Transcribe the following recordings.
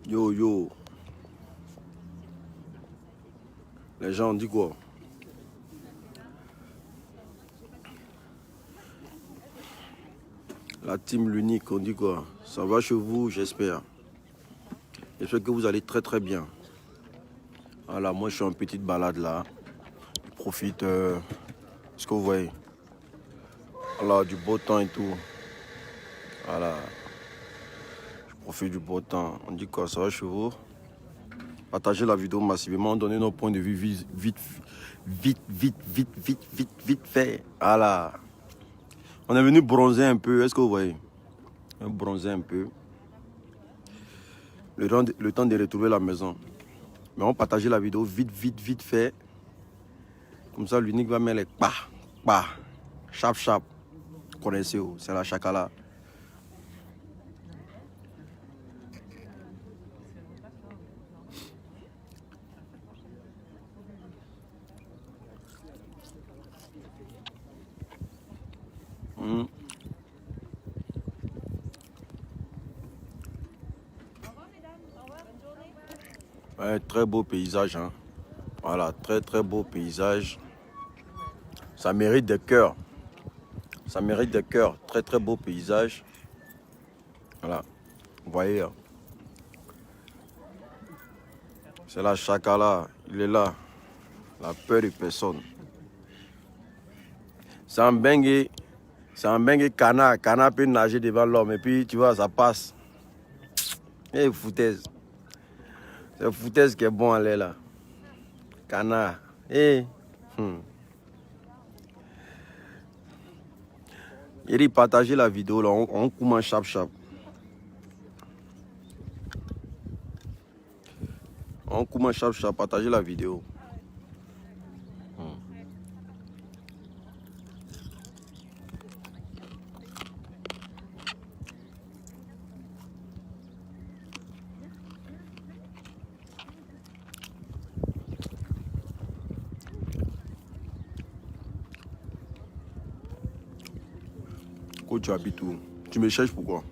Yo, yo. Les gens disent quoi? La team l'unique, on dit quoi? Ça va chez vous, j'espère. J'espère que vous allez très très bien. Voilà, moi je suis en petite balade là. Je profite, ce que vous voyez. Voilà, du beau temps et tout. Voilà. Je profite du beau temps. On dit quoi? Ça va chez vous? Partagez la vidéo massivement, donnez nos points de vue vite fait. Voilà. On est venu bronzer un peu, est-ce que vous voyez? Bronzer un peu. Le temps de retrouver la maison. Mais on partage la vidéo vite fait. Comme ça, l'unique va mettre les pa, chap. Vous connaissez, c'est la chakala. Ouais, très beau paysage, hein. Voilà, très beau paysage. Ça mérite des cœurs. Ça mérite des cœurs. Très beau paysage. Voilà. Vous voyez. Hein. C'est la chakala. Il est là. La peur de personne. C'est un bengue. C'est un bengue cana. Cana peut nager devant l'homme. Et puis, tu vois, ça passe. Et foutaise. C'est foutaise qui est bon à l'air là. Cana. Et. Il dit partager la vidéo là. On commence chap. On commence chap. Partager la vidéo. Où tu habites où? Tu me cherches pourquoi?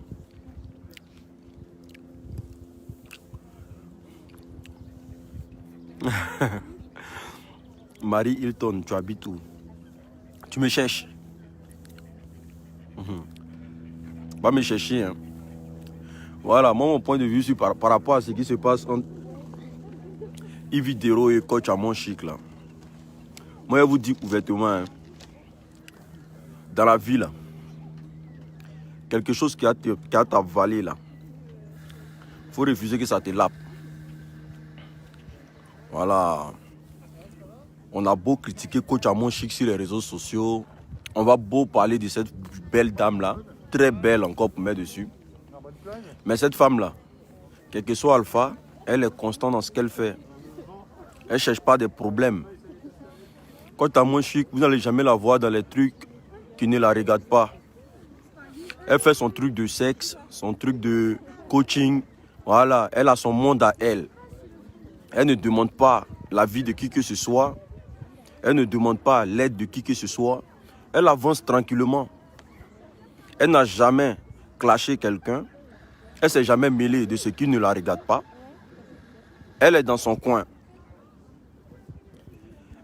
Marie Hilton, tu habites où? Tu me cherches? Va me chercher. Hein. Voilà, moi mon point de vue sur, par rapport à ce qui se passe entre Yves Dero et coach Amon Chic là. Moi je vous dis ouvertement, hein, dans la vie là, quelque chose qui a t'avalé là, faut refuser que ça te lappe. Voilà. On a beau critiquer coach Amon Chic sur les réseaux sociaux, on va beau parler de cette belle dame là, très belle encore pour mettre dessus. Mais cette femme là, quel que soit Alpha, elle est constante dans ce qu'elle fait. Elle ne cherche pas des problèmes. Coach Amon Chic, vous n'allez jamais la voir dans les trucs qui ne la regardent pas. Elle fait son truc de sexe, son truc de coaching. Voilà, elle a son monde à elle. Elle ne demande pas l'avis de qui que ce soit. Elle ne demande pas l'aide de qui que ce soit. Elle avance tranquillement. Elle n'a jamais clashé quelqu'un. Elle ne s'est jamais mêlée de ce qui ne la regarde pas. Elle est dans son coin.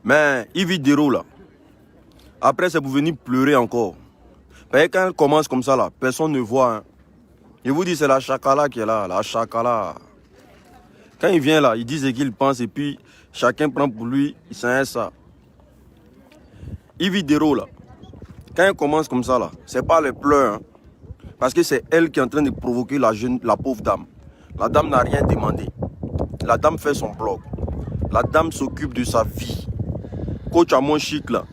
Mais Yves Dero là, après c'est pour venir pleurer encore. Mais quand elle commence comme ça là, personne ne voit. Hein. Je vous dis c'est la chakala qui est là, la chakala. Quand il vient là, il dit ce qu'il pense et puis chacun prend pour lui, c'est ça. Yves Dero là, quand elle commence comme ça là, c'est pas les pleurs. Hein, parce que c'est elle qui est en train de provoquer la pauvre dame. La dame n'a rien demandé. La dame fait son blog. La dame s'occupe de sa vie. Coach Amon Chic là,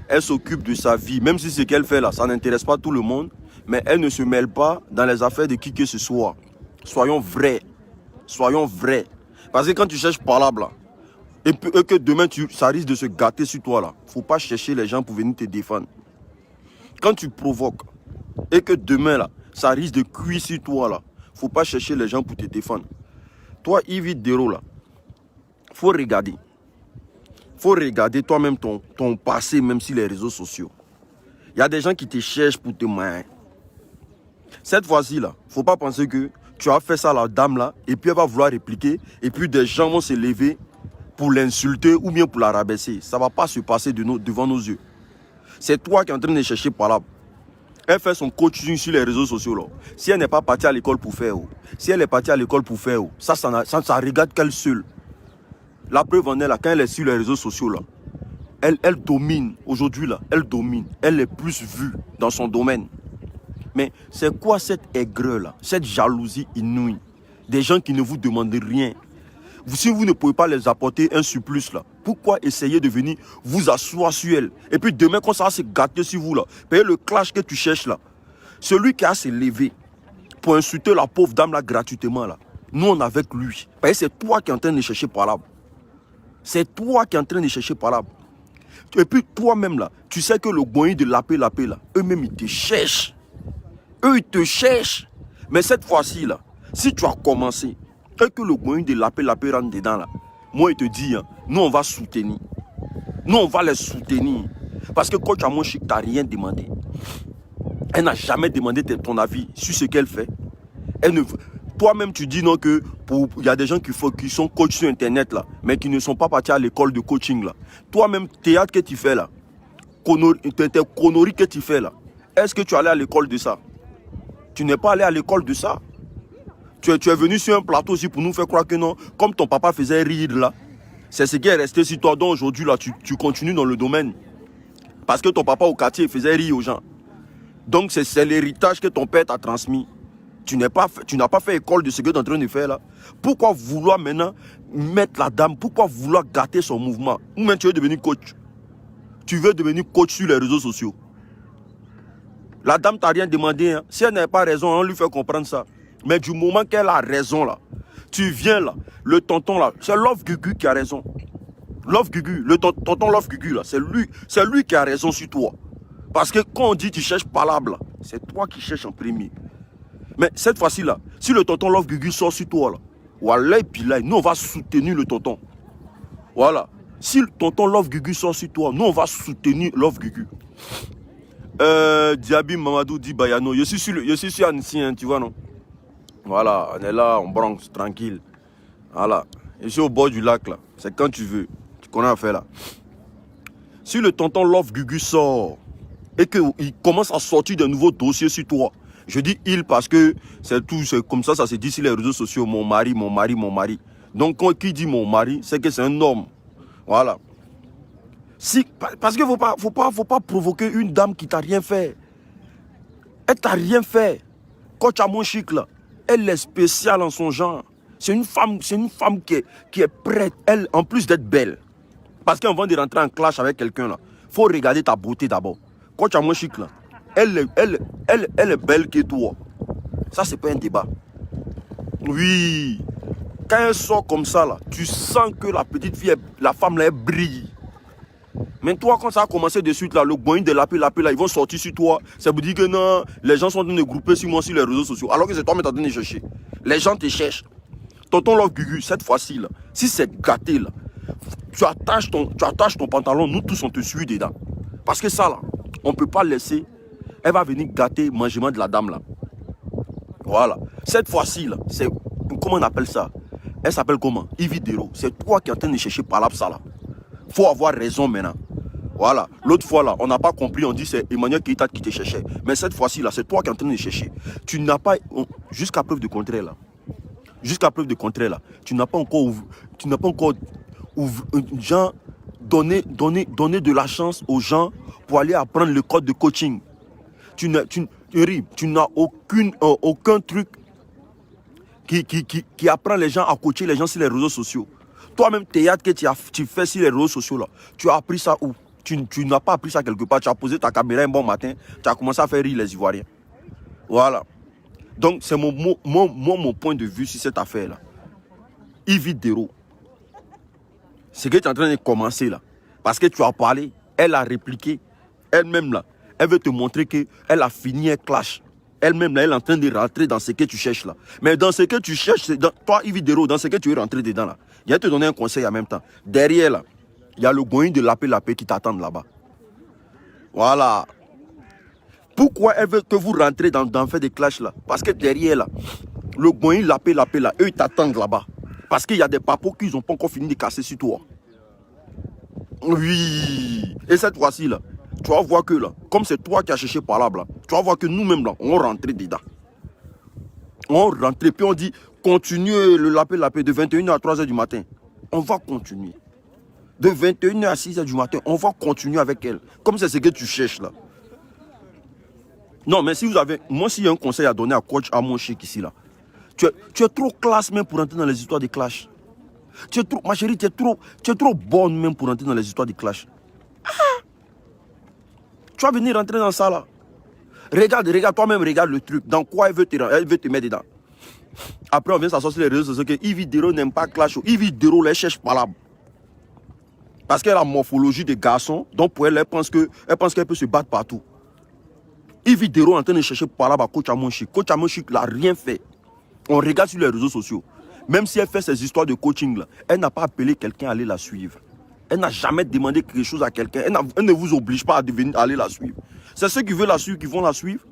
elle s'occupe de sa vie. Même si ce qu'elle fait là, ça n'intéresse pas tout le monde. Mais elle ne se mêle pas dans les affaires de qui que ce soit. Soyons vrais. Soyons vrais. Parce que quand tu cherches parlable là, et que demain ça risque de se gâter sur toi là, faut pas chercher les gens pour venir te défendre. Quand tu provoques et que demain là, ça risque de cuire sur toi là, faut pas chercher les gens pour te défendre. Toi Yves Dero là, faut regarder. Faut regarder toi-même ton passé, même sur les réseaux sociaux. Il y a des gens qui te cherchent pour te manger. Cette fois-ci là, faut pas penser que tu as fait ça à la dame là, et puis elle va vouloir répliquer, et puis des gens vont se lever pour l'insulter ou bien pour la rabaisser. Ça ne va pas se passer devant nos yeux. C'est toi qui es en train de chercher par là. Elle fait son coaching sur les réseaux sociaux. Là. Si elle n'est pas partie à l'école pour faire, si elle est partie à l'école pour faire, ça regarde qu'elle seule. La preuve en est là, quand elle est sur les réseaux sociaux, là, elle domine. Aujourd'hui, là, elle domine. Elle est plus vue dans son domaine. Mais c'est quoi cette aigreur là, cette jalousie inouïe? Des gens qui ne vous demandent rien. Si vous ne pouvez pas les apporter un surplus là, pourquoi essayer de venir vous asseoir sur elle? Et puis demain, quand ça va se gâter sur vous là, payer le clash que tu cherches là. Celui qui a se levé pour insulter la pauvre dame là gratuitement là, nous on est avec lui. Parce que c'est toi qui es en train de chercher par là. C'est toi qui es en train de chercher par là. Et puis toi-même là, tu sais que le goïn de lapé là, eux-mêmes ils te cherchent. Eux ils te cherchent. Mais cette fois-ci là, si tu as commencé, et que le goïn de lapé rentre dedans là, moi il te dit, hein, nous on va soutenir. Nous on va les soutenir. Parce que quand tu as mon chic, tu n'as rien demandé. Elle n'a jamais demandé ton avis sur ce qu'elle fait. Toi-même tu dis non que il y a des gens qui sont coachs sur internet là, mais qui ne sont pas partis à l'école de coaching là. Toi-même, théâtre que tu fais là, tes conneries que tu fais là, est-ce que tu es allé à l'école de ça? Tu n'es pas allé à l'école de ça. Tu es venu sur un plateau aussi pour nous faire croire que non, comme ton papa faisait rire là, c'est ce qui est resté sur toi. Donc aujourd'hui là, tu continues dans le domaine. Parce que ton papa au quartier faisait rire aux gens. Donc c'est l'héritage que ton père t'a transmis. Tu n'as pas fait école de ce que tu es en train de faire là. Pourquoi vouloir maintenant mettre la dame, pourquoi vouloir gâter son mouvement? Ou même tu veux devenir coach. Tu veux devenir coach sur les réseaux sociaux. La dame t'a rien demandé. Hein. Si elle n'a pas raison, on lui fait comprendre ça. Mais du moment qu'elle a raison là, tu viens là, le tonton là, c'est Love Gugu qui a raison. Love Gugu, le tonton Love Gugu là, c'est lui qui a raison sur toi. Parce que quand on dit tu cherches palabre là, c'est toi qui cherches en premier. Mais cette fois-ci là, si le tonton Love Gugu sort sur toi là, voilà, et puis là, nous on va soutenir le tonton. Voilà. Si le tonton Love Gugu sort sur toi, nous on va soutenir Love Gugu. Diaby Mamadou dit Bayano, je suis sur Annecy, hein, tu vois non? Voilà, on est là, on Bronx, tranquille. Voilà. Je suis au bord du lac là. C'est quand tu veux. Tu connais à faire là. Si le tonton Love Gugu sort et qu'il commence à sortir de nouveaux dossiers sur toi, je dis il parce que c'est tout, c'est comme ça se dit sur les réseaux sociaux, mon mari, mon mari, mon mari. Donc quand qui dit mon mari, c'est que c'est un homme. Voilà. Parce qu'il faut pas provoquer une dame qui t'a rien fait. Elle t'a rien fait. Quand tu as mon chic là, elle est spéciale en son genre. C'est une femme qui est prête, elle, en plus d'être belle. Parce qu'avant de rentrer en clash avec quelqu'un là, il faut regarder ta beauté d'abord. Quand tu as mon chic là, elle est belle que toi. Ça, c'est pas un débat. Oui. Quand elle sort comme ça là, tu sens que la petite fille, la femme là, elle brille. Mais toi, quand ça a commencé de suite là, le goin de lapé là, ils vont sortir sur toi. Ça vous dit que non, les gens sont en train de grouper sur moi sur les réseaux sociaux. Alors que c'est toi qui es en train de chercher. Les gens te cherchent. Tonton Love Gugu, cette fois-ci là, si c'est gâté là, tu attaches ton pantalon, nous tous on te suit dedans. Parce que ça là, on ne peut pas laisser. Elle va venir gâter le mangement de la dame là. Voilà. Cette fois-ci là, c'est. Comment on appelle ça? Elle s'appelle comment? Ividero. C'est toi qui es en train de chercher par là ça là. Faut avoir raison maintenant. Voilà. L'autre fois là, on n'a pas compris, on dit c'est Emmanuel Keita qui te cherchait. Mais cette fois-ci là, c'est toi qui es en train de chercher. Tu n'as pas. Jusqu'à preuve de contraire là. Jusqu'à preuve de contraire là. Tu n'as pas encore. Gens, donner de la chance aux gens pour aller apprendre le code de coaching. Tu n'as aucun truc qui apprend les gens à coacher les gens sur les réseaux sociaux. Toi-même, théâtre que tu fais sur les réseaux sociaux, là, tu as appris ça où? Tu n'as pas appris ça quelque part. Tu as posé ta caméra un bon matin, tu as commencé à faire rire les Ivoiriens. Voilà. Donc, c'est mon point de vue sur cette affaire-là. Ividero. C'est que tu es en train de commencer là. Parce que tu as parlé, elle a répliqué. Elle-même là, elle veut te montrer qu'elle a fini un clash. Elle-même là, elle est en train de rentrer dans ce que tu cherches là. Mais dans ce que tu cherches, toi Ividero, dans ce que tu veux rentrer dedans là, il va te donner un conseil en même temps. Derrière là, il y a le goïn de lapé qui t'attend là-bas. Voilà. Pourquoi elle veut que vous rentrez dans faire des clashs là? Parce que derrière là, Le Goin, lapé là, eux, ils t'attendent là-bas. Parce qu'il y a des papos qui n'ont pas encore fini de casser sur toi. Oui. Et cette fois-ci, là, tu vas voir que là, comme c'est toi qui as cherché par là, tu vas voir que nous-mêmes, là, on rentre dedans. On rentre, puis on dit, continuez le lapé de 21h à 3h du matin. On va continuer. De 21h à 6h du matin, on va continuer avec elle. Comme c'est ce que tu cherches là. Non, mais si vous avez... Moi, s'il y a un conseil à donner à coach Amon Chic ici, là, tu es trop classe même pour entrer dans les histoires de clash. Tu es trop, ma chérie, tu es trop bonne même pour entrer dans les histoires de clash. Ah! Tu vas venir rentrer dans ça là. Regarde, toi-même, regarde le truc. Dans quoi elle veut te mettre dedans. Après, on vient s'asseoir sur les réseaux sociaux que Yves Dero n'aime pas clash. Yves Dero les cherche pas là. Parce qu'elle a la morphologie des garçons. Donc pour elle, elle pense qu'elle peut se battre partout. Yves Dero est en train de chercher par là coach Amon Chic. Coach Amon Chic n'a rien fait. On regarde sur les réseaux sociaux. Même si elle fait ses histoires de coaching, là, elle n'a pas appelé quelqu'un à aller la suivre. Elle n'a jamais demandé quelque chose à quelqu'un. Elle ne vous oblige pas à aller la suivre. C'est ceux qui veulent la suivre qui vont la suivre.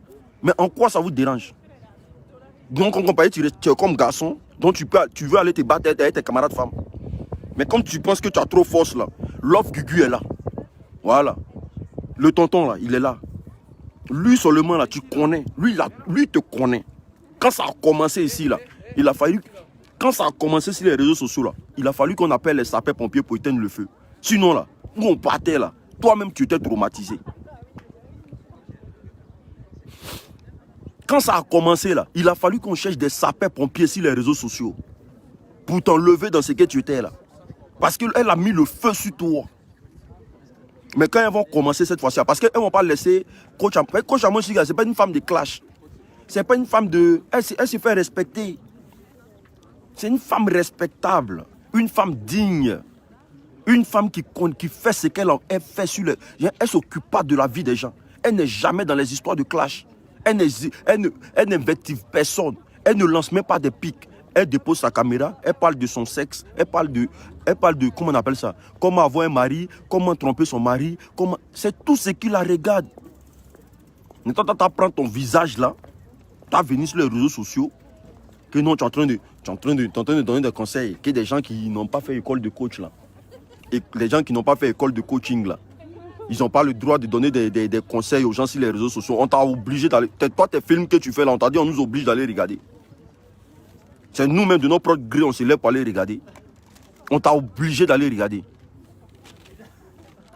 Mais en quoi ça vous dérange? Donc, en compagnie, tu es comme garçon. Donc, tu veux aller te battre avec tes camarades femmes. Mais comme tu penses que tu as trop force, là, Love Gugu est là. Voilà. Le tonton, là, il est là. Lui seulement, là, tu connais. Lui te connaît. Quand ça a commencé ici, là, il a fallu... Quand ça a commencé sur les réseaux sociaux, là, il a fallu qu'on appelle les sapeurs-pompiers pour éteindre le feu. Sinon, là, où on partait, là, toi-même, tu étais traumatisé. Quand ça a commencé, là, il a fallu qu'on cherche des sapeurs-pompiers sur les réseaux sociaux pour t'enlever dans ce que tu étais, là. Parce qu'elle a mis le feu sur toi. Mais quand elles vont commencer cette fois-ci, parce qu'elles ne vont pas laisser Coach Amon Chic, ce n'est pas une femme de clash. Ce n'est pas une femme de... Elle se fait respecter. C'est une femme respectable, une femme digne, une femme qui fait ce qu'elle fait sur le... Elle ne s'occupe pas de la vie des gens. Elle n'est jamais dans les histoires de clash. Elle n'invective personne. Elle ne lance même pas des pics. Elle dépose sa caméra, elle parle de son sexe, elle parle de comment on appelle ça? Comment avoir un mari, comment tromper son mari, c'est tout ce qui la regarde. Mais toi, tu prends ton visage là, tu as venu sur les réseaux sociaux, que non, tu es en train de donner des conseils, que des gens qui n'ont pas fait école de coach là, et les gens qui n'ont pas fait école de coaching là, ils n'ont pas le droit de donner des conseils aux gens sur les réseaux sociaux. On t'a obligé d'aller, toi tes films que tu fais là, on t'a dit on nous oblige d'aller regarder. C'est nous-mêmes de notre propre gré, on se lève pour aller regarder. On t'a obligé d'aller regarder.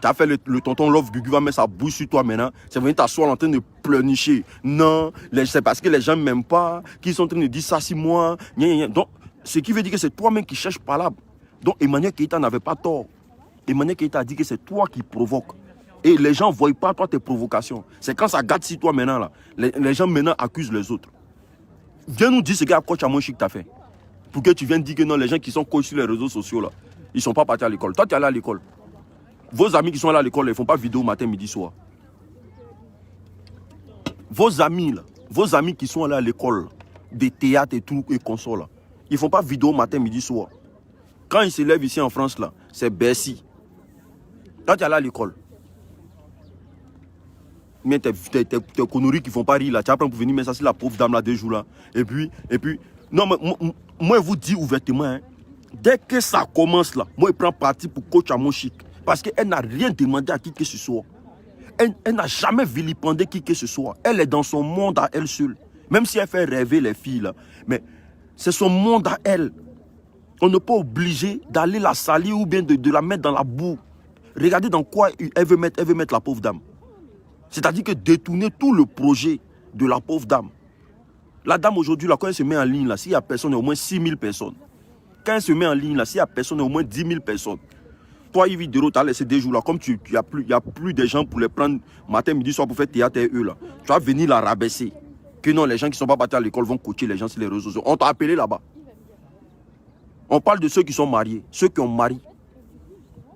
Tu as fait le tonton Love Gugu va mettre sa bouche sur toi maintenant. C'est venu t'asseoir en train de pleurnicher. Non, c'est parce que les gens ne m'aiment pas, qu'ils sont en train de dire ça 6 mois. Donc, ce qui veut dire que c'est toi-même qui cherches par là. Donc, Emmanuel Keïta n'avait pas tort. Emmanuel Keïta a dit que c'est toi qui provoques. Et les gens ne voient pas toi tes provocations. C'est quand ça gâte sur toi maintenant, là. Les gens maintenant accusent les autres. Viens nous dire ce que coach Amon Chic t'a fait. Pour que tu viennes dire que non, les gens qui sont coachs sur les réseaux sociaux, là, ils ne sont pas partis à l'école. Toi, tu es allé à l'école. Vos amis qui sont allés à l'école, ils ne font pas vidéo matin, midi, soir. Vos amis, là, vos amis qui sont allés à l'école, des théâtres et tout, et consorts, là, ils ne font pas vidéo matin, midi, soir. Quand ils se lèvent ici en France, là, c'est Bercy. Toi, tu es allé à l'école. Mais tes conneries qui ne font pas rire là, tu apprends pour venir mettre ça sur la pauvre dame là 2 jours là. Et puis, non, mais moi je vous dis ouvertement, hein, dès que ça commence là, moi je prends parti pour coach Amon Chic. Parce qu'elle n'a rien demandé à qui que ce soit. Elle n'a jamais vilipendé qui que ce soit. Elle est dans son monde à elle seule. Même si elle fait rêver les filles là. Mais c'est son monde à elle. On n'est pas obligé d'aller la salir ou bien de la mettre dans la boue. Regardez dans quoi elle veut mettre la pauvre dame. C'est-à-dire que détourner tout le projet de la pauvre dame. La dame aujourd'hui, quand elle se met en ligne, s'il y a personne, il y a au moins 6 000 personnes. Quand elle se met en ligne, s'il y a personne, il y a au moins 10 000 personnes. Toi, Yves Dero, tu as laissé des jours là, comme il n'y a plus de gens pour les prendre matin, midi, soir pour faire théâtre et eux là. Tu vas venir la rabaisser. Que non, les gens qui ne sont pas partis à l'école vont coacher les gens sur les réseaux sociaux. On t'a appelé là-bas. On parle de ceux qui sont mariés, ceux qui ont marié.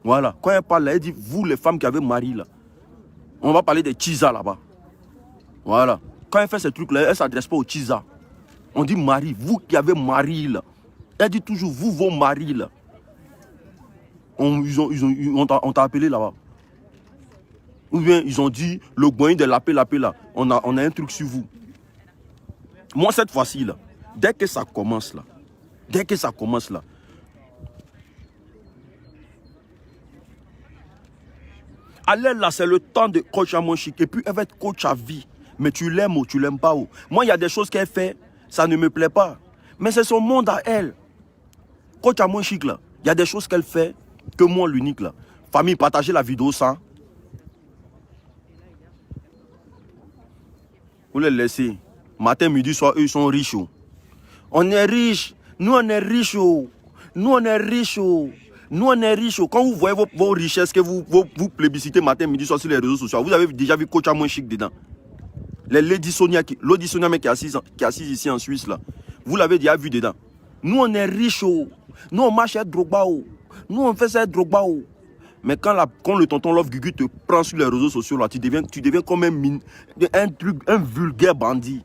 Voilà. Quand elle parle là, elle dit, vous les femmes qui avez marié là. On va parler des Tchisa là-bas. Voilà. Quand elle fait ces trucs-là, elle ne s'adresse pas aux Tchisa. On dit mari, vous qui avez mari là. Elle dit toujours, vous, vos maris là. On t'a appelé là-bas. Ou bien ils ont dit, le goin de lapé là. On a un truc sur vous. Moi, cette fois-ci là, Dès que ça commence là, allez là, c'est le temps de coach à mon chic. Et puis elle va être coach à vie. Mais tu l'aimes ou tu l'aimes pas. Ou. Moi, il y a des choses qu'elle fait, ça ne me plaît pas. Mais c'est son monde à elle. Coach à mon chic là, il y a des choses qu'elle fait que moi l'unique là. Famille, partagez la vidéo sans. Vous les laissez. Matin, midi, soir, eux ils sont riches. Oh. On est riches. Nous on est riches. Oh. Nous on est riches. Oh. Nous on est riches. Oh. Quand vous voyez vos richesses que vous plébiscitez matin, midi, soir sur les réseaux sociaux, vous avez déjà vu coach à moins chic dedans. Les Lady Sonia, Lady Sonia qui est assise ici en Suisse là. Vous l'avez déjà vu dedans. Nous on est riches. Oh. Nous on marche à Drogba. Oh. Nous on fait ça à Drogba. Oh. Mais quand le tonton Love Gugu te prend sur les réseaux sociaux, là, tu deviens comme un vulgaire bandit.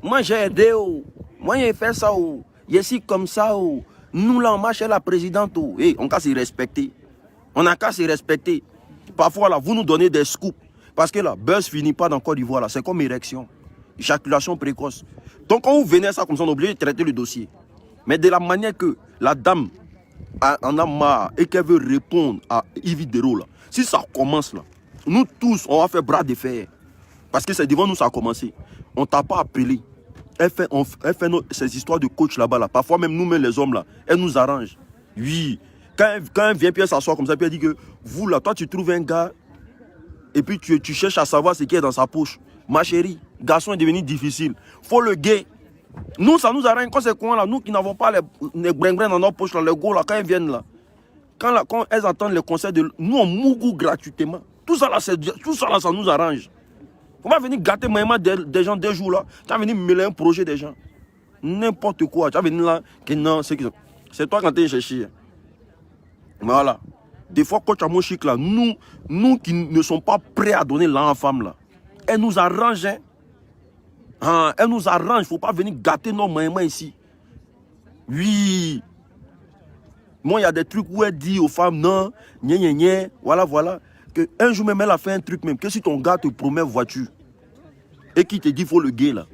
Moi, j'ai aidé. Oh. Moi, j'ai fait ça. Oh. Je suis comme ça. Oh. Nous, là, on marche à la présidente. Oh. Hey, on a qu'à se respecter. On a qu'à se respecter. Parfois, là, vous nous donnez des scoops. Parce que là, buzz finit pas dans Côte d'Ivoire. C'est comme érection. Éjaculation précoce. Donc, quand vous venez à ça comme ça, on est obligé de traiter le dossier. Mais de la manière que la dame en a marre et qu'elle veut répondre à Yves Dero là. Si ça commence là, nous tous on va faire bras de fer. Parce que c'est devant nous ça a commencé. On t'a pas appelé. Elle fait ces histoires de coach là-bas là. Parfois même nous-mêmes les hommes là, elle nous arrange. Oui. Quand elle vient puis elle s'assoit comme ça, puis elle dit que vous là, toi tu trouves un gars et puis tu cherches à savoir ce qui est dans sa poche. Ma chérie, garçon est devenu difficile. Faut le gay. Nous, ça nous arrange quand c'est quoi là, nous qui n'avons pas les bringrins dans nos poches, là, les go là, quand ils viennent là, quand elles entendent les conseils de nous, on mougou gratuitement. Tout ça là, ça nous arrange. On va venir gâter moi des gens 2 jours là, tu vas venir mêler un projet des gens. N'importe quoi, tu vas venir là, que non, c'est toi quand tu es cherché. Voilà. Des fois, quand tu as mon chic là, nous qui ne sommes pas prêts à donner l'an à femme là, elle nous arrange, hein. Ah, elle nous arrange, il ne faut pas venir gâter nos mains ici. Oui. Moi, il y a des trucs où elle dit aux femmes, non, voilà. Que un jour même, elle a fait un truc même, que si ton gars te promet voiture, et qui te dit, il faut le guer là.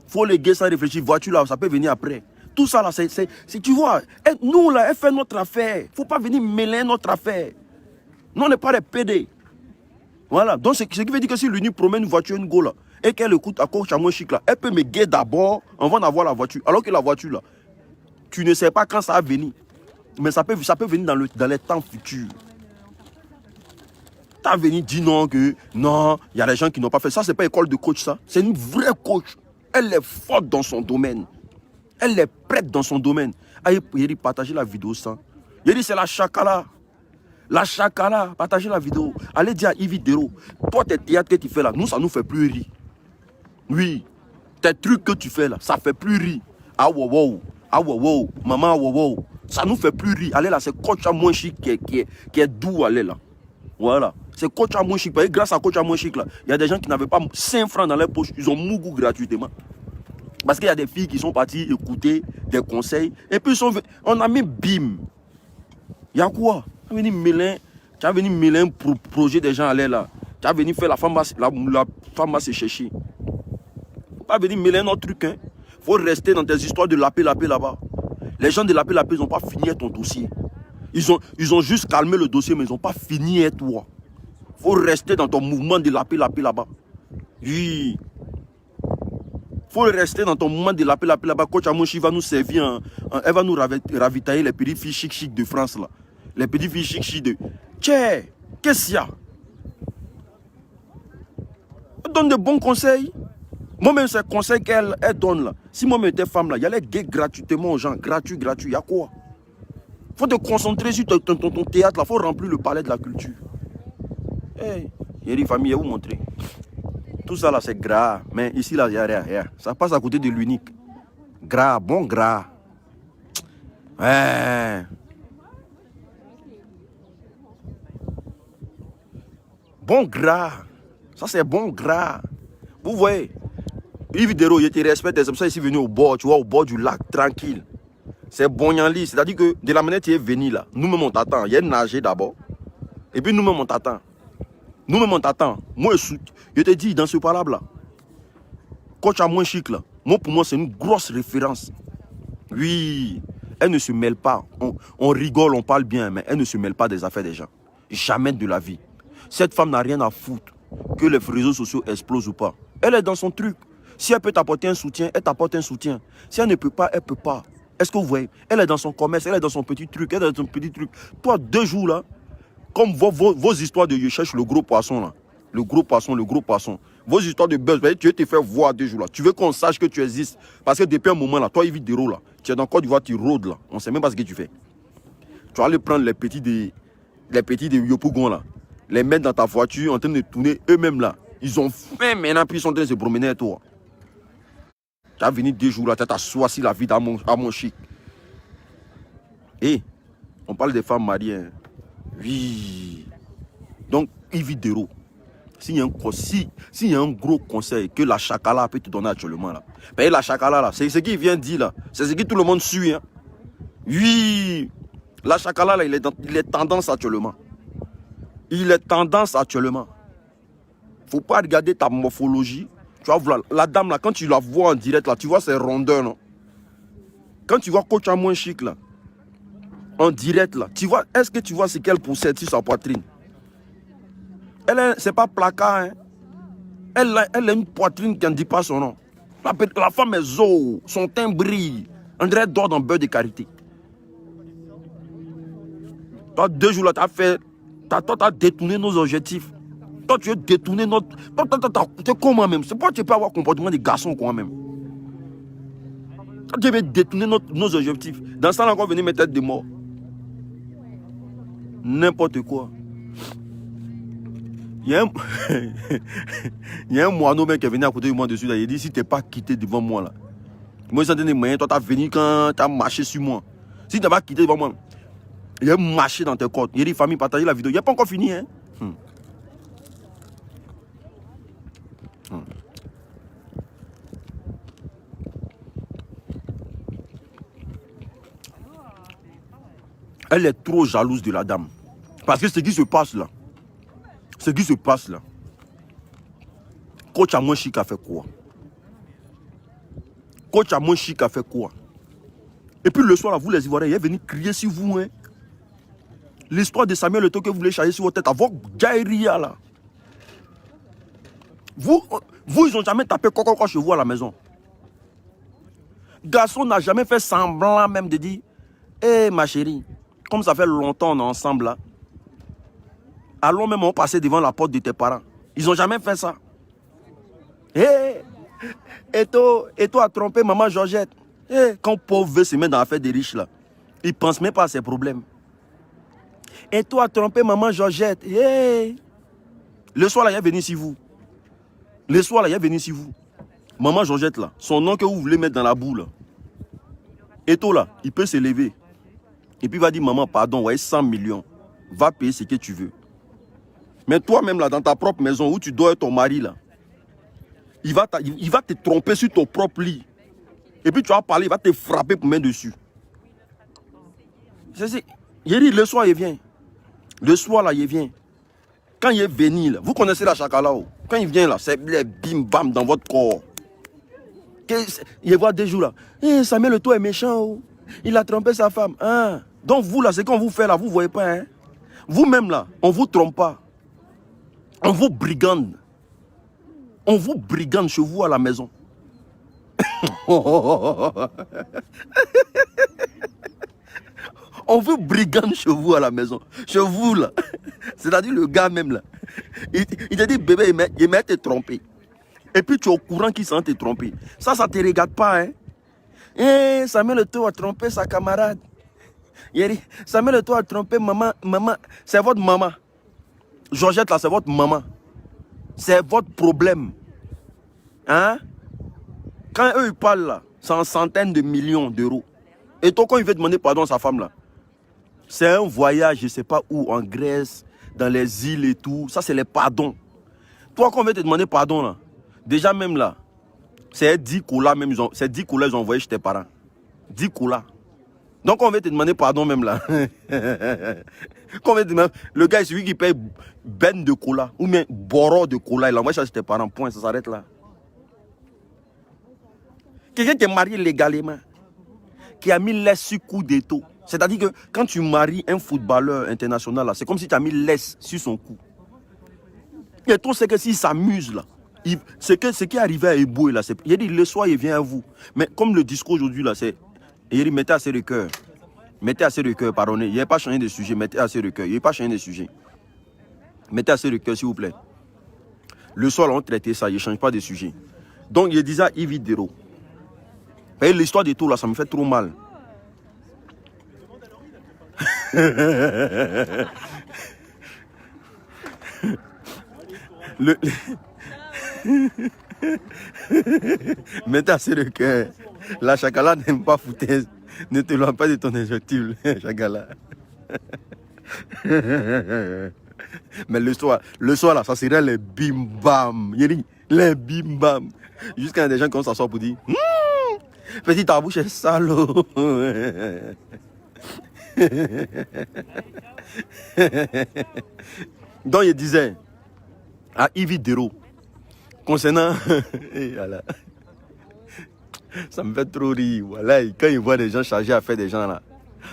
Il faut le guer sans réfléchir, voiture là, ça peut venir après. Tout ça là, c'est tu vois, nous là, elle fait notre affaire. Il ne faut pas venir mêler notre affaire. Nous, on n'est pas des PD. Voilà, donc ce qui veut dire que si l'Uni promet une voiture, une go là, et qu'elle écoute à coach à mon chic là, elle peut me guider d'abord avant d'avoir la voiture. Alors que la voiture là, tu ne sais pas quand ça va venir. Mais ça peut venir dans les temps futurs. Tu as venu dire non, il y a des gens qui n'ont pas fait ça. C'est pas école de coach ça. C'est une vraie coach. Elle est forte dans son domaine. Elle est prête dans son domaine. Il dit partagez la vidéo ça. Il dit c'est la chakala. La chakala, partagez la vidéo. Allez dire à Yves Dero, toi tes théâtres que tu fais là, nous ça nous fait plus rire. Oui, tes trucs que tu fais là, ça fait plus rire. Ah wow, maman wow, ça nous fait plus rire. Allez là, c'est coach à moins chic qui est doux, allez là. Voilà, c'est coach à moins chic. Parce que grâce à coach à moins chic là, il y a des gens qui n'avaient pas 5 francs dans leur poche, ils ont mougou gratuitement. Parce qu'il y a des filles qui sont parties écouter des conseils. Et puis on a mis bim. Il y a quoi? Tu as venu mêler un projet des gens aller là. Tu as venu faire la femme va se chercher. Il ne faut pas venir mêler un autre truc. Il faut rester dans tes histoires de lapé là-bas. Les gens de lapé, ils n'ont pas fini ton dossier. Ils ont juste calmé le dossier, mais ils n'ont pas fini toi. Il faut rester dans ton mouvement de lapé là-bas. Oui. Il faut rester dans ton mouvement de lapé là-bas. Coach Amoshi va nous servir. Elle va nous ravitailler les petites filles chic de France là. Les petites filles chic de... Tiens, qu'est-ce qu'il y a? Elle donne de bons conseils. Moi-même, ces conseils qu'elle donne là. Si moi-même j'étais femme là, il y allait gay gratuitement aux gens. Gratuit. Il y a quoi? Il faut te concentrer sur ton théâtre là. Il faut remplir le palais de la culture. Hey, il y a des familles à vous montrer. Tout ça là, c'est gras. Mais ici là, il n'y a rien. Ça passe à côté de l'unique. Gras, bon gras. Ouais. Bon gras. Ça, c'est bon gras. Vous voyez, Yves Dero, il te respecte. C'est comme ça, ici venu au bord, tu vois, au bord du lac, tranquille. C'est bon Yanli. C'est-à-dire que de la manière tu es venu là, nous-mêmes on t'attend. Il y a nager d'abord. Et puis nous-mêmes on t'attend. Moi, je te dis, dans ce palabre là, coach à moins chic là, Moi, pour moi, c'est une grosse référence. Oui, elle ne se mêle pas. On rigole, on parle bien, mais elle ne se mêle pas des affaires des gens. Jamais de la vie. Cette femme n'a rien à foutre que les réseaux sociaux explosent ou pas. Elle est dans son truc. Si elle peut t'apporter un soutien, elle t'apporte un soutien. Si elle ne peut pas, elle ne peut pas. Est-ce que vous voyez? Elle est dans son commerce, elle est dans son petit truc, elle est dans son petit truc. Toi, 2 jours là, comme vos histoires de je cherche le gros poisson là. Le gros poisson, le gros poisson. Vos histoires de buzz, tu veux te faire voir 2 jours là. Tu veux qu'on sache que tu existes. Parce que depuis un moment là, toi, il vit des rôles là. Tu es dans Côte d'Ivoire, tu rôdes là. On ne sait même pas ce que tu fais. Tu vas aller prendre les petits de Yopougon là. Les mettre dans ta voiture en train de tourner eux-mêmes là. Ils ont faim maintenant, puis ils sont en train de se promener à toi. Tu as venu 2 jours là, tu as choisi la vie à mon chic. Et on parle des femmes mariées. Hein. Oui. Donc, il vit des rôles. S'il y a un gros conseil que la chakala peut te donner actuellement là. Ben, la chakala là, c'est ce qu'il vient dire là. C'est ce que tout le monde suit. Hein. Oui. La chakala là, il est tendance actuellement. Il est tendance actuellement. Faut pas regarder ta morphologie. Tu vas voir la dame là, quand tu la vois en direct là, tu vois ses rondeurs non. Quand tu vois Coach moins chic là, en direct là, tu vois, est-ce que tu vois ce qu'elle possède sur sa poitrine? C'est pas placard, hein. Elle a une poitrine qui ne dit pas son nom. La femme est zo, son teint brille. On dirait d'or dans beurre de karité. Toi, 2 jours là, tu as détourné nos objectifs. Toi, tu veux détourner notre... Tu es comment même? C'est pas que tu peux avoir un comportement de garçon quand même. Toi, tu veux détourner nos objectifs. Dans ça, on va encore venir mettre tête de mort. N'importe quoi. Il y a un moineau qui est venu à côté de moi dessus. Là. Il dit, si tu n'es pas quitté devant moi, là. Moi, je des moyens. Toi, tu as venu quand tu as marché sur moi. Si tu n'es pas quitté devant moi, il a marché dans tes côtes. Il y a des familles partagées la vidéo. Il n'y a pas encore fini. Hein? Elle est trop jalouse de la dame. Parce que ce qui se passe là, Coach à moins chic a fait quoi? Coach à moins chic a fait quoi? Et puis le soir, là, vous les Ivoiriens, il est venu crier sur vous. Hein. L'histoire de Samuel Eto'o que vous voulez charger sur votre tête, avec Gaïria là. Vous, ils n'ont jamais tapé coco chez vous à la maison. Garçon n'a jamais fait semblant même de dire, hé ma chérie, comme ça fait longtemps on est ensemble là, allons même passer devant la porte de tes parents. Ils n'ont jamais fait ça. Hé, Eto'o a trompé maman Georgette. Hey, quand pauvre veut se mettre dans l'affaire des riches là, il ne pense même pas à ses problèmes. Eto'o a trompé maman Georgette. Hey. Le soir là, il est venu ici vous. Le soir là, il est venu ici vous. Maman Georgette là, son nom que vous voulez mettre dans la boue là. Eto'o là, il peut se lever. Et puis il va dire, maman, pardon, ouais, 100 millions. Va payer ce que tu veux. Mais toi-même là, dans ta propre maison où tu dois être ton mari là, il va te tromper sur ton propre lit. Et puis tu vas parler, il va te frapper pour mettre dessus. Il dit, le soir il vient. Le soir là, il vient. Quand il est venu là, vous connaissez la chakalao. Quand il vient là, c'est les bim bam dans votre corps. Il voit 2 jours là. Hey, Samuel Eto'o est méchant. Oh. Il a trompé sa femme. Hein? Donc vous là, c'est qu'on vous fait là, vous ne voyez pas. Hein? Vous-même là, on ne vous trompe pas. On vous brigande. On vous brigande chez vous à la maison. On vous brigande chez vous à la maison. Chez vous là. C'est-à-dire le gars même là. Il te dit bébé, il m'a été trompé. Et puis tu es au courant qu'il s'en te trompé. Ça ne te regarde pas. Hein? Eh, Samuel Eto'o a trompé sa camarade. Samuel Eto'o a trompé maman. Maman, c'est votre maman. Georgette là, c'est votre maman. C'est votre problème. Hein? Quand eux ils parlent là, c'est en centaines de millions d'euros. Et toi, quand il veut demander pardon à sa femme là, c'est un voyage, je ne sais pas où, en Grèce, dans les îles et tout. Ça, c'est les pardons. Toi, quand on veut te demander pardon là, déjà même là, c'est 10 colas même, c'est 10 colas ils ont envoyé chez tes parents. 10 colas. Donc on veut te demander pardon même là. Quand on veut te demander, le gars, c'est celui qui paye ben de cola, ou bien boro de cola, il envoie ça chez tes parents, point, ça s'arrête là. Quelqu'un qui est marié légalement, qui a mis l'aise sur coup d'étau. C'est-à-dire que quand tu maries un footballeur international, c'est comme si tu as mis l'aise sur son cou. Et tout c'est que s'il s'amuse là, ce qui est arrivé à Eboué là, il dit le soir il vient à vous. Mais comme le discours aujourd'hui là, c'est, il dit mettez assez de cœur. Mettez assez de cœur, pardonnez. Il n'y a pas changé de sujet, mettez assez de cœur. Il n'y a pas changé de sujet. Mettez assez de cœur s'il vous plaît. Le soir là, on traitait ça, il ne change pas de sujet. Donc il disait à Yves Dero. L'histoire de tout là, ça me fait trop mal. Mettez assez de cœur. La Chakala n'aime pas foutaise. Ne te loin pas de ton injectile, Chakala. Mais le soir là, ça serait les bim bam. Les bim bam. Jusqu'à des gens qui s'assoient pour dire petit ta bouche est salaud. Donc il disait à Yves Dero concernant ça me fait trop rire. Voilà, quand il voit des gens chargés à faire des gens là,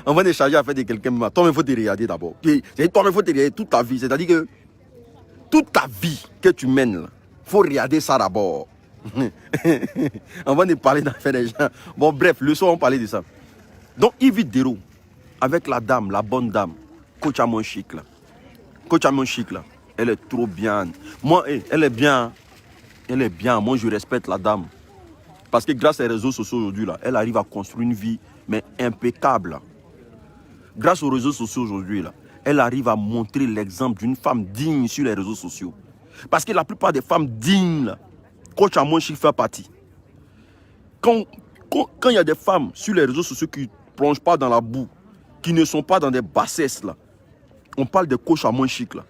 on va les charger à faire de quelqu'un, toi il faut te regarder d'abord. Toi il faut te regarder toute ta vie. C'est-à-dire que toute ta vie que tu mènes là, il faut regarder ça d'abord. On va nous parler d'affaires des gens. Bon bref, le soir on parlait de ça. Donc Yves Dero avec la dame, la bonne dame, Coach Amon Chic là. Coach Amon Chic là, elle est trop bien. Moi, elle est bien. Elle est bien. Moi, je respecte la dame. Parce que grâce aux réseaux sociaux aujourd'hui là, elle arrive à construire une vie, mais impeccable. Là. Grâce aux réseaux sociaux aujourd'hui là, elle arrive à montrer l'exemple d'une femme digne sur les réseaux sociaux. Parce que la plupart des femmes dignes là, Coach Amon Chic fait partie. Quand il y a des femmes sur les réseaux sociaux qui ne plongent pas dans la boue, qui ne sont pas dans des bassesses là, on parle de Coach Amon Chic là.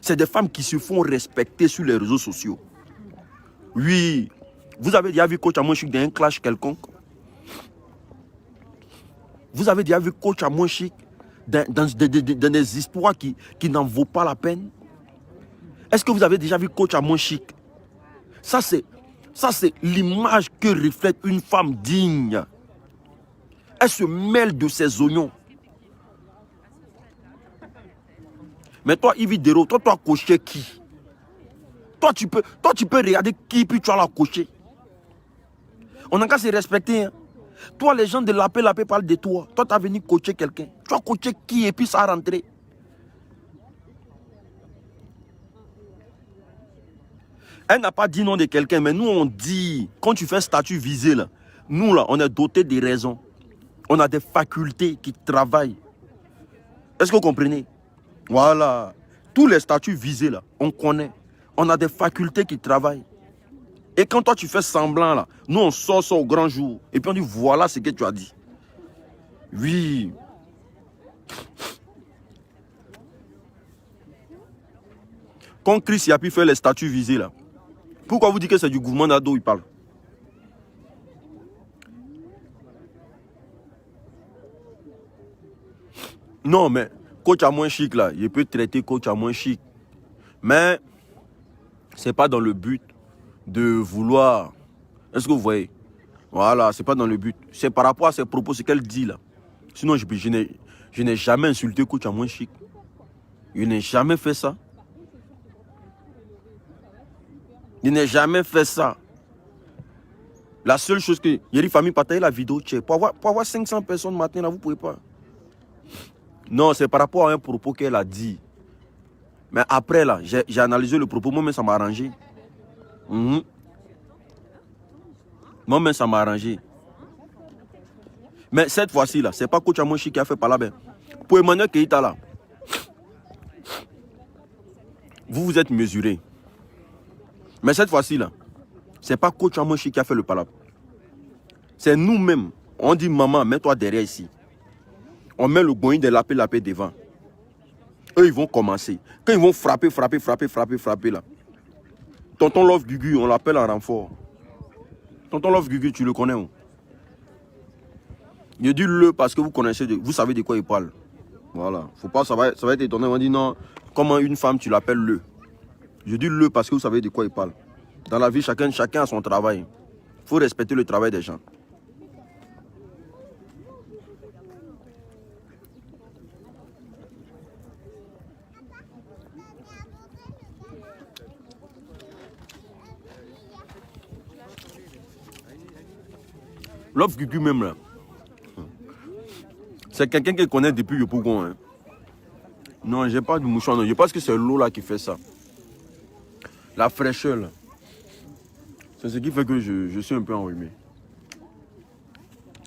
C'est des femmes qui se font respecter sur les réseaux sociaux. Oui, vous avez déjà vu Coach Amon Chic dans un clash quelconque? Vous avez déjà vu Coach Amon Chic dans des histoires qui n'en vaut pas la peine? Est-ce que vous avez déjà vu Coach Amon Chic? Ça c'est l'image que reflète une femme digne. Elle se mêle de ses oignons. Mais toi, Yves Dero, toi, tu as coché qui? Toi, tu peux regarder qui, puis tu as la coché. On n'a qu'à se respecter. Hein. Toi, les gens de la paix parlent de toi. Toi, tu as venu coacher quelqu'un. Tu as coaché qui et puis ça a rentré. Elle n'a pas dit non de quelqu'un, mais nous, on dit, quand tu fais statut visé, là, nous, là, on est dotés de raisons. On a des facultés qui travaillent. Est-ce que vous comprenez? Voilà. Tous les statuts visés, là, on connaît. On a des facultés qui travaillent. Et quand toi, tu fais semblant, là, nous, on sort ça au grand jour. Et puis on dit, voilà ce que tu as dit. Oui. Quand Chris y a pu faire les statuts visés, là, pourquoi vous dites que c'est du gouvernement d'Ado il parle? Non, mais Coach Amon Chic, là, il peut traiter Coach Amon Chic. Mais ce n'est pas dans le but de vouloir... Est-ce que vous voyez? Voilà, ce n'est pas dans le but. C'est par rapport à ses propos, ce qu'elle dit là. Sinon, je n'ai jamais insulté Coach Amon Chic. Je n'ai jamais fait ça. Je n'ai jamais fait ça. La seule chose que... Il y a des familles partager la vidéo, pour avoir 500 personnes matin, là, vous ne pouvez pas. Non, c'est par rapport à un propos qu'elle a dit. Mais après, là, j'ai analysé le propos. Moi-même, ça m'a arrangé. Moi-même, ça m'a arrangé. Mais cette fois-ci, là, c'est pas Coach Amon Chic qui a fait par là. Pour Emmanuel Keïta, là, vous êtes mesuré. Mais cette fois-ci, là, c'est pas Coach Amon Chic qui a fait le palabre. C'est nous-mêmes. On dit, maman, mets-toi derrière ici. On met le goïn de lapé devant. Eux, ils vont commencer. Quand ils vont frapper, là. Tonton Love Gugu, on l'appelle en renfort. Tonton Love Gugu, tu le connais où? Je dis le parce que vous connaissez, vous savez de quoi il parle. Voilà. Faut pas, ça va être étonnant. On dit non, comment une femme, tu l'appelles le? Je dis le parce que vous savez de quoi il parle. Dans la vie, chacun a son travail. Il faut respecter le travail des gens. Love Cucu même là. C'est quelqu'un qui connaît depuis le Pougon. Hein. Non, j'ai pas de mouchoir. Non. Je pense que c'est l'eau là qui fait ça. La fraîcheur là. C'est ce qui fait que je suis un peu enrhumé.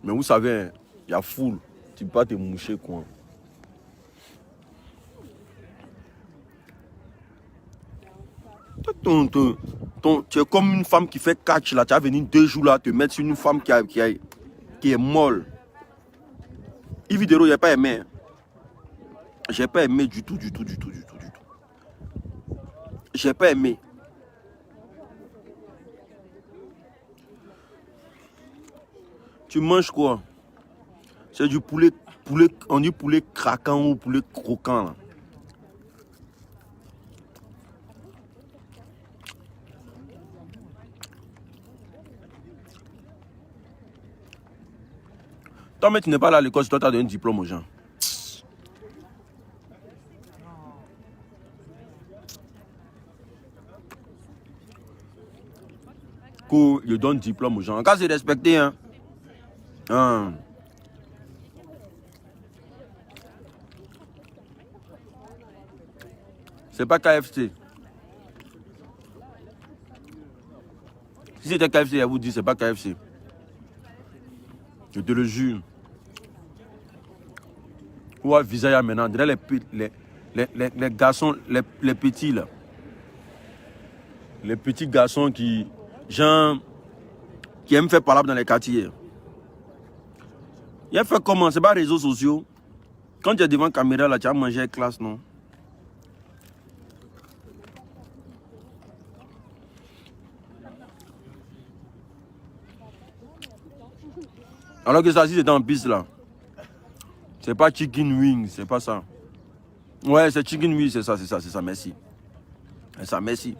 Mais vous savez, il y a foule. Tu peux pas te moucher quoi. Tu es comme une femme qui fait catch là. Tu vas venir 2 jours là te mettre sur une femme qui est molle. Ividero, j'ai pas aimé. Hein. J'ai pas aimé du tout. J'ai pas aimé. Tu manges quoi? C'est du poulet, on dit poulet craquant ou poulet croquant là. Toi, mais tu n'es pas là à l'école, toi, tu as donné un diplôme aux gens. Que je donne diplôme aux gens. En cas, c'est respecté, hein. C'est pas KFC. Si c'était KFC, je vous dis, c'est pas KFC. Je te le jure. Ou à Visaya maintenant, les garçons, les petits là. Les petits garçons qui aiment faire parler dans les quartiers. Il a fait comment? C'est pas les réseaux sociaux. Quand tu es devant la caméra là, tu as mangé classe, non? Alors que ça, si c'était en piste là. C'est pas chicken wing, c'est pas ça. Ouais, c'est chicken wing, c'est ça, merci. C'est ça, merci.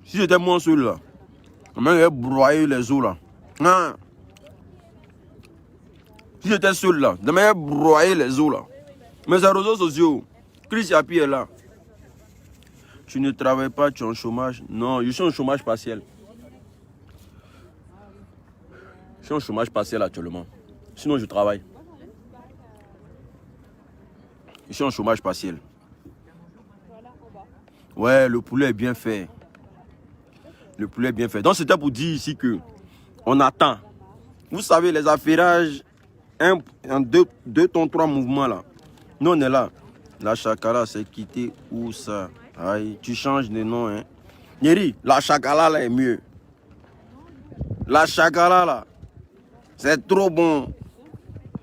Si j'étais moi seul là, comment j'aurais broyé les os là. Hein? Si j'étais seul là, demain j'aurais broyé les os là. Mais c'est les réseaux sociaux. Chris Yapi est là. Tu ne travailles pas, tu es en chômage. Non, je suis en chômage partiel. Je suis en chômage partiel actuellement. Sinon, je travaille. Je suis en chômage partiel. Ouais, le poulet est bien fait. Le poulet est bien fait. Donc, c'était pour dire ici que on attend. Vous savez, les affairages, en deux ton, 3 mouvements là. Nous, on est là. La chakala, c'est quitté où ça? Aïe, tu changes de nom, hein. Nyeri, la chakala là est mieux. La chakala là. C'est trop bon.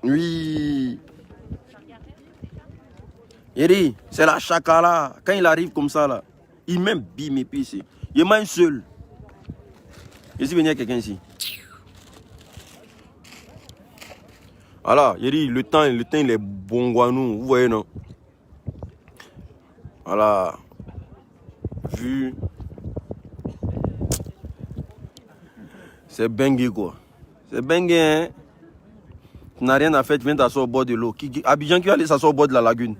Oui. Yeri, c'est la chakala. Quand il arrive comme ça, là, il m'aime bim et puis ici. Il mange seul. Je suis venu avec quelqu'un ici. Voilà, Yeri, le temps il est bon guanou. Vous voyez, non? Voilà. Vu. C'est bengue quoi. C'est bengue, hein? Tu n'as rien à faire, tu viens t'asseoir au bord de l'eau. Abidjan, qui va aller s'asseoir au bord de la lagune?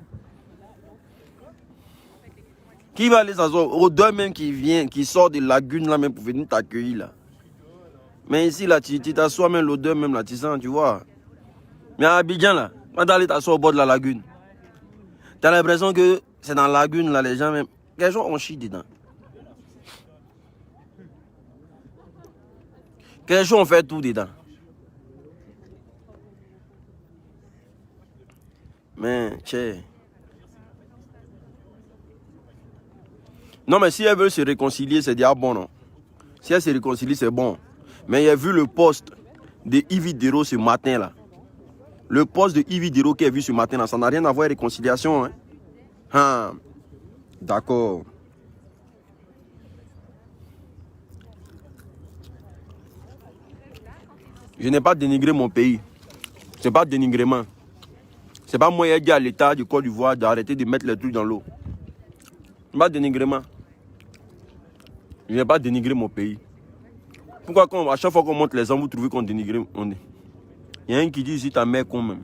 Qui va aller s'asseoir? Odeur même qui sort de la lagune là même pour venir t'accueillir là. Mais ici là, tu t'assois même l'odeur même là, tu sens, tu vois. Mais à Abidjan là, quand tu aller t'asseoir au bord de la lagune, tu as l'impression que c'est dans la lagune là, les gens même. Les gens ont chié dedans. Les gens ont fait tout dedans. Mais, tchè. Non, mais si elle veut se réconcilier, c'est déjà bon, non? Si elle se réconcilie, c'est bon. Mais il a vu le poste de Ividero ce matin, là. Le poste de Ividero qui est vu ce matin, là, ça n'a rien à voir avec réconciliation, hein? Ah, d'accord. Je n'ai pas dénigré mon pays. C'est pas dénigrement. C'est pas moi qui ai dit à l'État du Côte d'Ivoire d'arrêter de mettre les trucs dans l'eau. C'est pas dénigrement. Je n'ai pas dénigré mon pays. Pourquoi à chaque fois qu'on monte les hommes, vous trouvez qu'on dénigre? Il y a un qui dit ici ta mère quand même.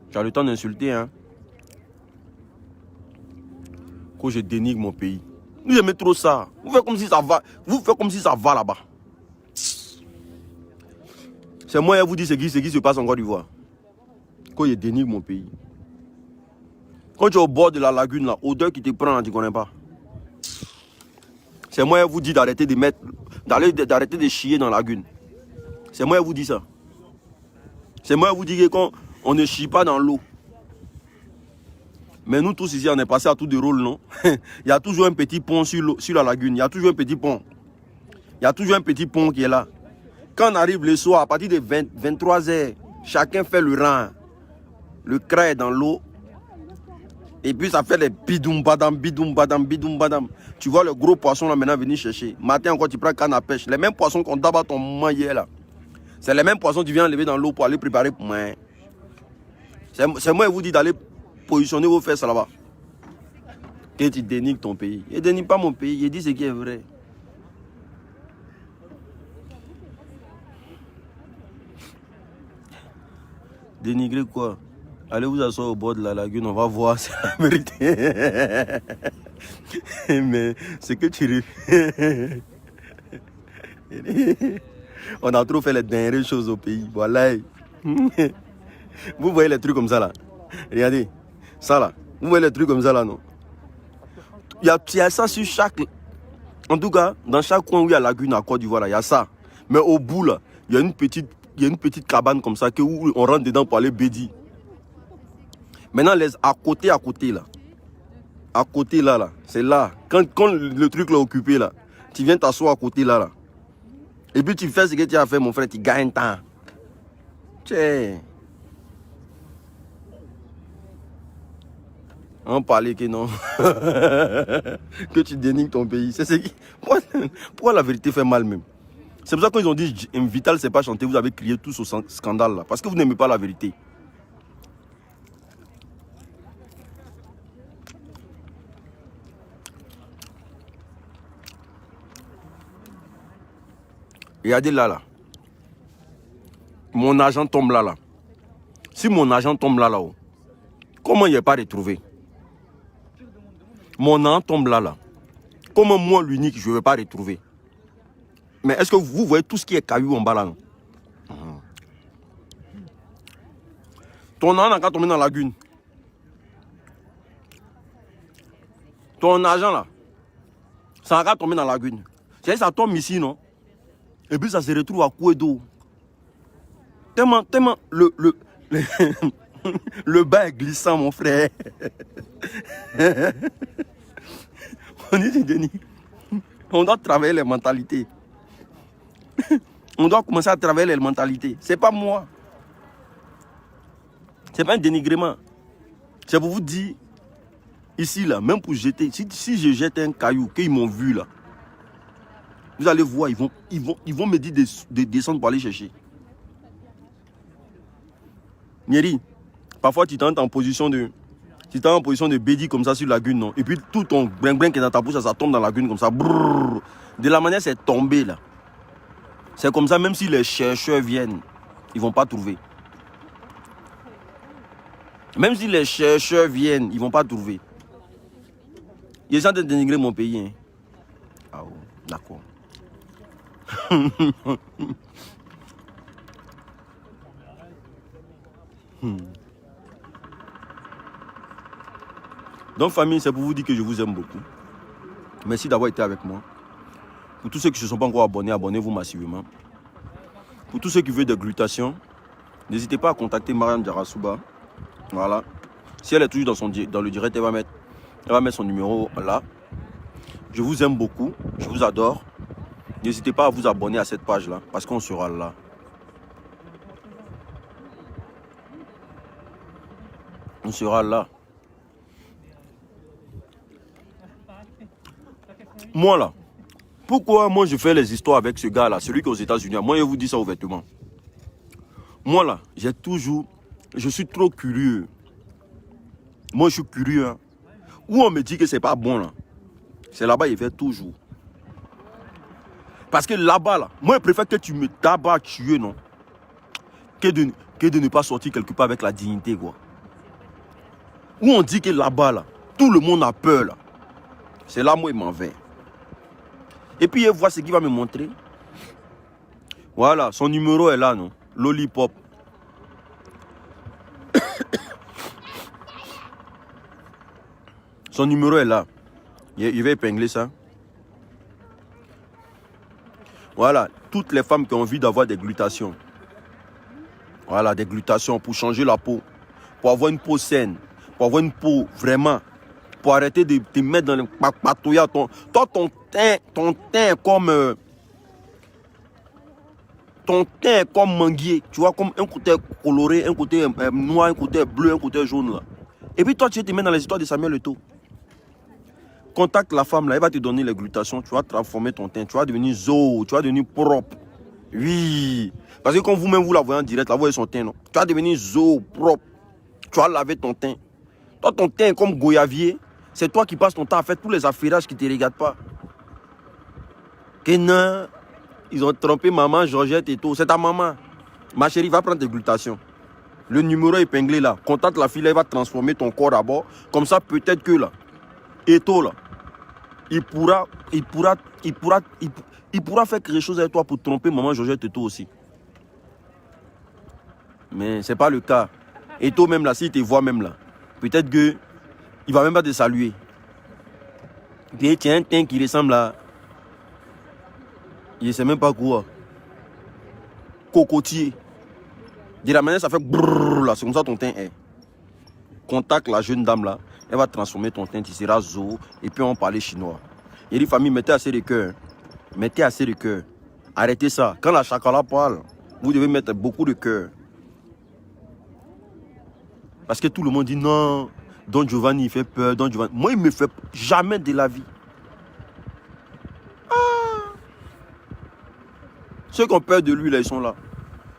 Tu as le temps d'insulter, hein? Que je dénigre mon pays. Vous aimez trop ça. Vous faites comme si ça va. Vous faites comme si ça va là-bas. C'est moi qui vous dis ce qui se passe en Côte d'Ivoire. Quand il dénigre mon pays. Quand tu es au bord de la lagune, là, odeur qui te prend, tu ne connais pas. C'est moi qui vous dis d'arrêter de mettre, d'arrêter de chier dans la lagune. C'est moi qui vous dis ça. C'est moi qui vous dis qu'on ne chie pas dans l'eau. Mais nous tous ici, on est passé à tout de rôle, non? Il y a toujours un petit pont sur la lagune. Il y a toujours un petit pont. Il y a toujours un petit pont qui est là. Quand on arrive le soir, à partir de 23 h, chacun fait le rang. Le craie dans l'eau. Et puis ça fait les bidoum badam, bidoum badam, bidoum badam. Tu vois le gros poisson là maintenant venir chercher. Matin encore tu prends canne à pêche. Les mêmes poissons qu'on tabac ton maman hier là. C'est les mêmes poissons que tu viens enlever dans l'eau pour aller préparer pour moi. C'est moi qui vous dis d'aller positionner vos fesses là-bas. Et tu dénigres ton pays. Il ne dénigre pas mon pays, il dit ce qui est vrai. Dénigrer quoi? Allez vous asseoir au bord de la lagune, on va voir, c'est la vérité. Mais ce que tu... On a trop fait les dernières choses au pays, voilà. Vous voyez les trucs comme ça là. Regardez, ça là. Vous voyez les trucs comme ça là, non? Il y a ça sur chaque... En tout cas, dans chaque coin où il y a la lagune à Côte d'Ivoire, il y a ça. Mais au bout là, il y a une petite cabane comme ça où on rentre dedans pour aller bédir. Maintenant, à côté là. À côté là, c'est là. Quand le truc là occupé là, tu viens t'asseoir à côté là. Et puis tu fais ce que tu as fait, mon frère, tu gagnes temps. Tiens. On parlait que non. Que tu dénigres ton pays. C'est ce qui... Pourquoi la vérité fait mal même? C'est pour ça qu'ils ont dit Vital c'est pas chanté, vous avez crié tous au scandale là. Parce que vous n'aimez pas la vérité. Regardez là. Mon argent tombe là. Si mon argent tombe là, comment il n'est pas retrouvé? Mon argent tombe là. Comment moi, l'unique, je ne vais pas retrouver? Mais est-ce que vous voyez tout ce qui est caillou en bas là, non? Ton argent n'a qu'à tomber dans la lagune. Ton argent là, ça n'a qu'à tomber dans la lagune. C'est-à-dire ça tombe ici, non? Et puis ça se retrouve à couler d'eau. Tellement le bas est glissant, mon frère. On dit Denis, on doit travailler les mentalités. On doit commencer à travailler les mentalités. C'est pas moi. C'est pas un dénigrement. C'est pour vous dire, ici là, même pour jeter, si je jette un caillou, qu'ils m'ont vu là, vous allez voir, ils vont me dire de descendre pour aller chercher. Nieri, parfois tu t'entres en position de... Tu t'es en position de bédi comme ça sur la lagune, non? Et puis tout ton brin qui est dans ta bouche, ça tombe dans la lagune comme ça. Brrr. De la manière, c'est tombé là. C'est comme ça, même si les chercheurs viennent, ils ne vont pas trouver. Même si les chercheurs viennent, ils ne vont pas trouver. Ils sont en train de dénigrer mon pays. Hein. Ah oh, d'accord. Donc famille, c'est pour vous dire que je vous aime beaucoup. Merci d'avoir été avec moi. Pour tous ceux qui ne se sont pas encore abonnés, abonnez-vous massivement. Pour tous ceux qui veulent des glutations, n'hésitez pas à contacter Mariam Diarra-Souba. Voilà. Si elle est toujours dans le direct, elle va mettre son numéro là. Je vous aime beaucoup, je vous adore. N'hésitez pas à vous abonner à cette page là, parce qu'on sera là. On sera là. Moi là, pourquoi moi je fais les histoires avec ce gars là, celui qui est aux États-Unis? Moi je vous dis ça ouvertement. Moi là, je suis trop curieux. Moi je suis curieux. Hein. Où on me dit que c'est pas bon là, c'est là-bas il fait toujours. Parce que là-bas là, moi je préfère que tu me tabas tuer non, que de ne pas sortir quelque part avec la dignité quoi. Où on dit que là-bas là, tout le monde a peur là. C'est là où il m'en va. Et puis il voit ce qu'il va me montrer. Voilà, son numéro est là, non? Lollipop. Son numéro est là. Il va épingler ça. Voilà, toutes les femmes qui ont envie d'avoir des glutations. Voilà, des glutations pour changer la peau. Pour avoir une peau saine. Pour avoir une peau vraiment. Pour arrêter de te mettre dans le patouillard. Toi, ton teint est comme... ton teint est comme manguier. Tu vois, comme un côté coloré, un côté noir, un côté bleu, un côté jaune. Là. Et puis toi, tu te mets dans les histoires de Samuel Eto'o. Contacte la femme là, elle va te donner les glutations, tu vas transformer ton teint, tu vas devenir zo, tu vas devenir propre. Oui. Parce que quand vous-même vous la voyez en direct, là, vous voyez son teint, non? Tu vas devenir zo, propre. Tu vas laver ton teint. Toi, ton teint est comme goyavier. C'est toi qui passes ton temps à faire tous les affairages qui ne te regardent pas. Que non, ils ont trompé maman, Georgette et tout. C'est ta maman. Ma chérie, va prendre tes glutations. Le numéro est épinglé là. Contacte la fille, là, elle va transformer ton corps d'abord. Comme ça, peut-être que là, Eto'o là, il pourra faire quelque chose avec toi pour tromper maman Georgette Eto'o aussi. Mais ce n'est pas le cas. Eto'o même là, s'il te voit même là, peut-être qu'il ne va même pas te saluer. Puis tu as un teint qui ressemble à... Il ne sait même pas quoi. Cocotier. De la manière ça fait brrrr là, c'est comme ça ton teint est. Contacte la jeune dame là, elle va transformer ton teint, tu seras zo, et puis on va parler chinois. Il dit famille, mettez assez de cœur. Mettez assez de cœur. Arrêtez ça. Quand la chakala parle, vous devez mettre beaucoup de cœur. Parce que tout le monde dit non, Don Giovanni il fait peur, Don Giovanni. Moi il me fait jamais de la vie. Ah. Ceux qui ont peur de lui là, ils sont là.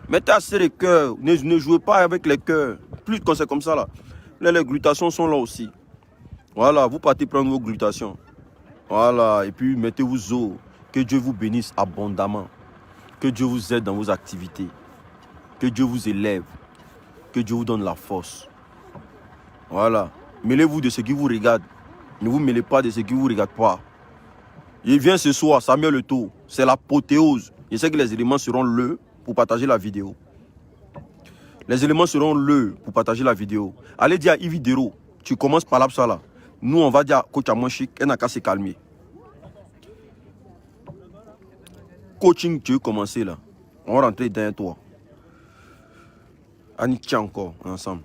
Mettez assez de cœur. Ne jouez pas avec les cœurs. Plus quand c'est comme ça là. Là, les glutations sont là aussi. Voilà, vous partez prendre vos glutations. Voilà, et puis mettez-vous zo. Que Dieu vous bénisse abondamment. Que Dieu vous aide dans vos activités. Que Dieu vous élève. Que Dieu vous donne la force. Voilà. Mêlez-vous de ce qui vous regarde. Ne vous mêlez pas de ce qui ne vous regarde pas. Il vient ce soir, Samuel Eto'o. C'est l'apothéose. Je sais que les éléments seront le pour partager la vidéo. Les éléments seront le pour partager la vidéo. Allez dire à Yves Dero, tu commences par là, ça là. Nous, on va dire à coach Amonchik, elle n'a qu'à se calmer. Coaching, tu veux commencer là. On va rentrer derrière toi. Annie, tiens encore, ensemble.